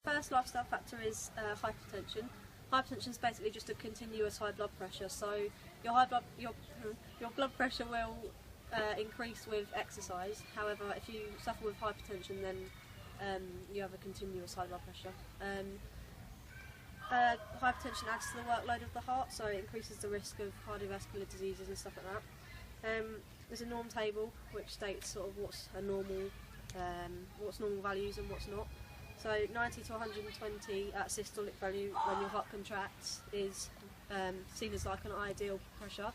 First lifestyle factor is hypertension. Hypertension is basically just a continuous high blood pressure. So your blood pressure will increase with exercise. However, if you suffer with hypertension, then you have a continuous high blood pressure. Hypertension adds to the workload of the heart, so it increases the risk of cardiovascular diseases and stuff like that. There's a norm table which states sort of what's normal values and what's not. So 90 to 120 at systolic value when your heart contracts is seen as like an ideal pressure,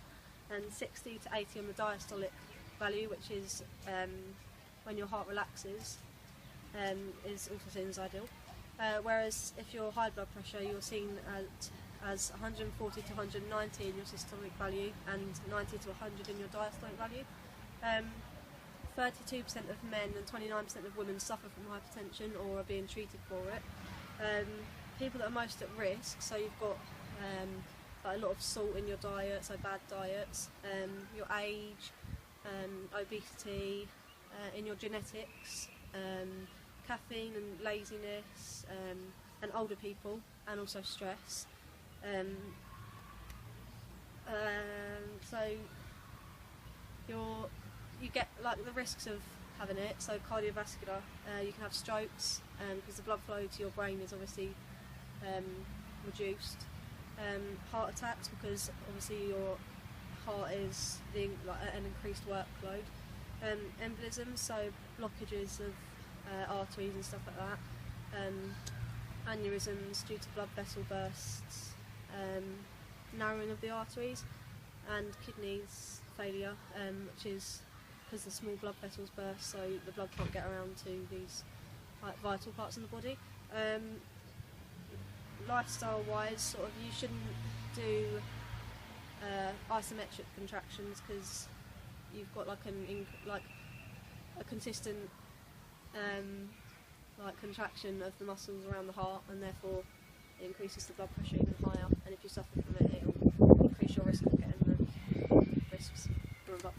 and 60 to 80 on the diastolic value, which is when your heart relaxes, is also seen as ideal. Whereas if you're high blood pressure, you're seen as 140 to 190 in your systolic value and 90 to 100 in your diastolic value. 32% of men and 29% of women suffer from hypertension or are being treated for it. People that are most at risk, so you've got like a lot of salt in your diet, so bad diets, your age, obesity, in your genetics, caffeine and laziness, and older people, and also stress. So you get like the risks of having it, so cardiovascular, you can have strokes because the blood flow to your brain is obviously reduced. Heart attacks, because obviously your heart is being like an increased workload. Embolisms, so blockages of arteries and stuff like that. Aneurysms due to blood vessel bursts, narrowing of the arteries, and kidneys failure, which is because the small blood vessels burst, so the blood can't get around to these like vital parts of the body. Lifestyle wise, sort of, you shouldn't do isometric contractions, because you've got like a consistent like contraction of the muscles around the heart, and therefore it increases the blood pressure even higher, and if you suffer from it, it'll increase your risk of getting the risks build up.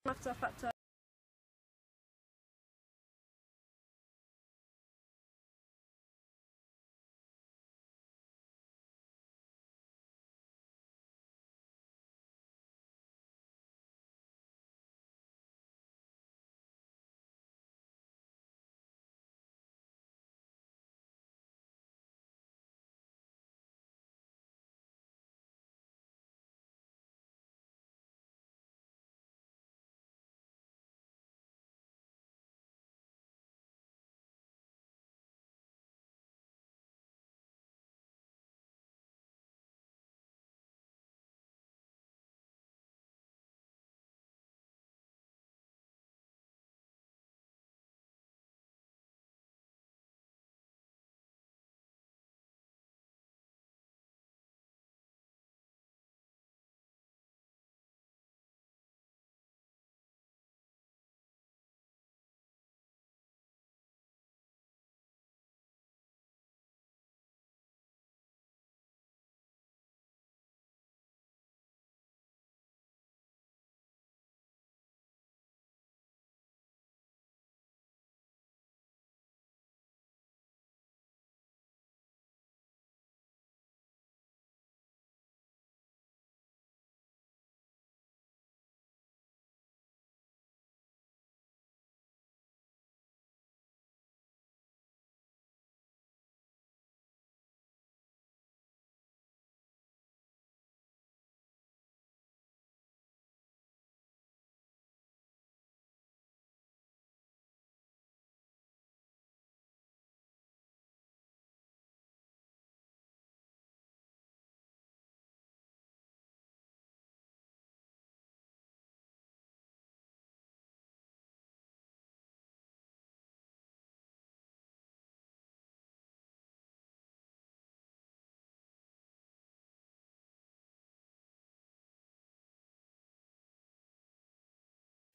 Lifestyle factor.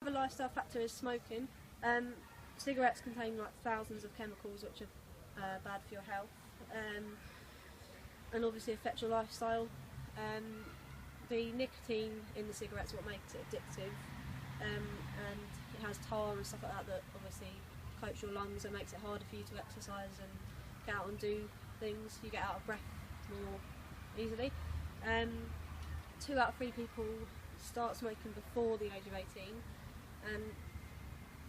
Another lifestyle factor is smoking. Cigarettes contain like thousands of chemicals which are bad for your health, and obviously affect your lifestyle. The nicotine in the cigarettes is what makes it addictive, and it has tar and stuff like that that obviously coats your lungs and makes it harder for you to exercise and get out and do things. You get out of breath more easily. 2 out of 3 people start smoking before the age of 18, and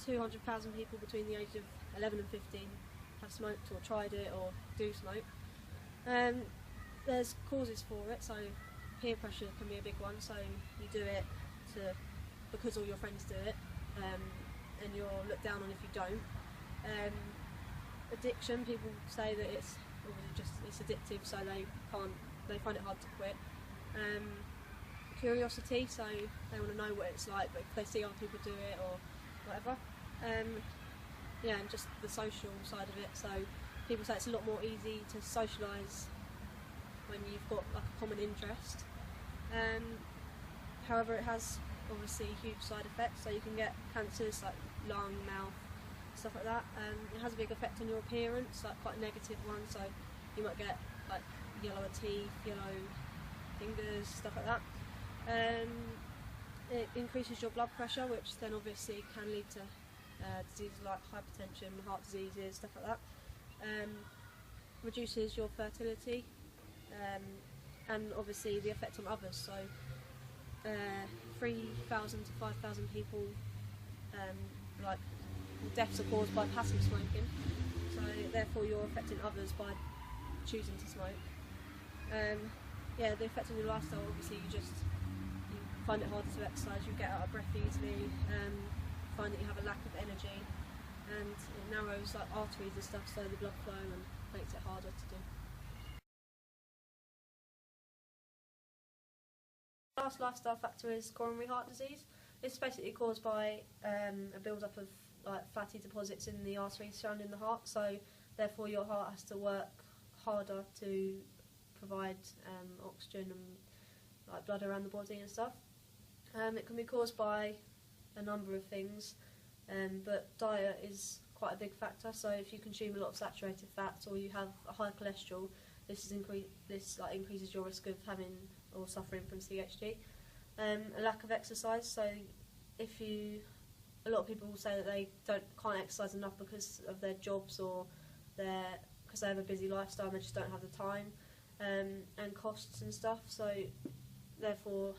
200,000 people between the age of 11 and 15 have smoked or tried it or do smoke. There's causes for it, so peer pressure can be a big one, so you do it because all your friends do it, and you're looked down on if you don't. Addiction, people say that it's addictive, so they find it hard to quit. Curiosity, so they want to know what it's like, but if they see other people do it or whatever. Yeah, and just the social side of it, so people say it's a lot more easy to socialise when you've got like a common interest. However, it has obviously huge side effects, so you can get cancers like lung, mouth, stuff like that. It has a big effect on your appearance, like quite a negative one, so you might get like yellower teeth, yellow fingers, stuff like that. It increases your blood pressure, which then obviously can lead to diseases like hypertension, heart diseases, stuff like that. Reduces your fertility, and obviously the effect on others. So 3,000 to 5,000 people, like deaths are caused by passive smoking. So therefore you're affecting others by choosing to smoke. Yeah, the effect on your lifestyle, obviously you find it harder to exercise, you get out of breath easily, find that you have a lack of energy, and it narrows like arteries and stuff, so the blood flow, and makes it harder to do. The last lifestyle factor is coronary heart disease. It's basically caused by a build-up of like fatty deposits in the arteries surrounding the heart, so therefore your heart has to work harder to provide oxygen and like blood around the body and stuff. It can be caused by a number of things, but diet is quite a big factor. So if you consume a lot of saturated fats or you have a high cholesterol, this increases your risk of having or suffering from CHD. A lack of exercise. So a lot of people will say that they can't exercise enough because of their jobs or because they have a busy lifestyle and they just don't have the time, and costs and stuff. So therefore,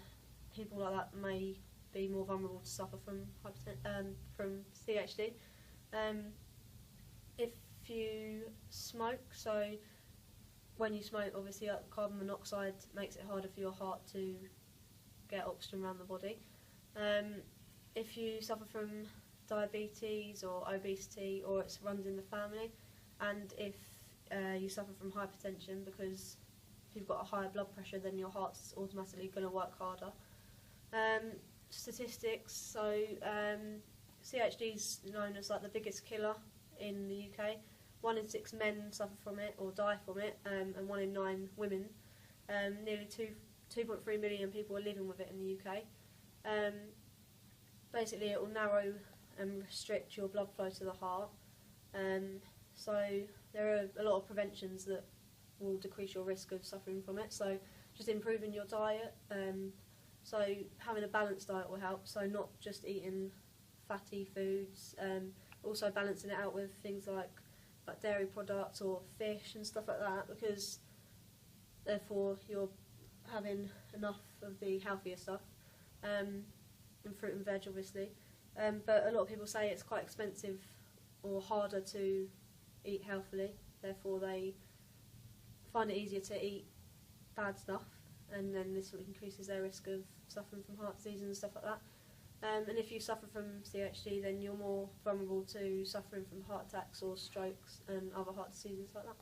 people like that may be more vulnerable to suffer from CHD. If you smoke, so when you smoke, obviously carbon monoxide makes it harder for your heart to get oxygen around the body. If you suffer from diabetes or obesity, or it runs in the family, and if you suffer from hypertension, because if you've got a higher blood pressure, then your heart's automatically going to work harder. Statistics, so CHD is known as like the biggest killer in the UK. 1 in 6 men suffer from it or die from it, and 1 in 9 women. Nearly 2.3 million people are living with it in the UK. Basically, it will narrow and restrict your blood flow to the heart. So there are a lot of preventions that will decrease your risk of suffering from it. So just improving your diet. So having a balanced diet will help. So not just eating fatty foods. Also balancing it out with things like dairy products or fish and stuff like that, because therefore you're having enough of the healthier stuff, and fruit and veg obviously. But a lot of people say it's quite expensive or harder to eat healthily, therefore they find it easier to eat bad stuff, and then this increases their risk of suffering from heart disease and stuff like that. And if you suffer from CHD, then you're more vulnerable to suffering from heart attacks or strokes and other heart diseases like that.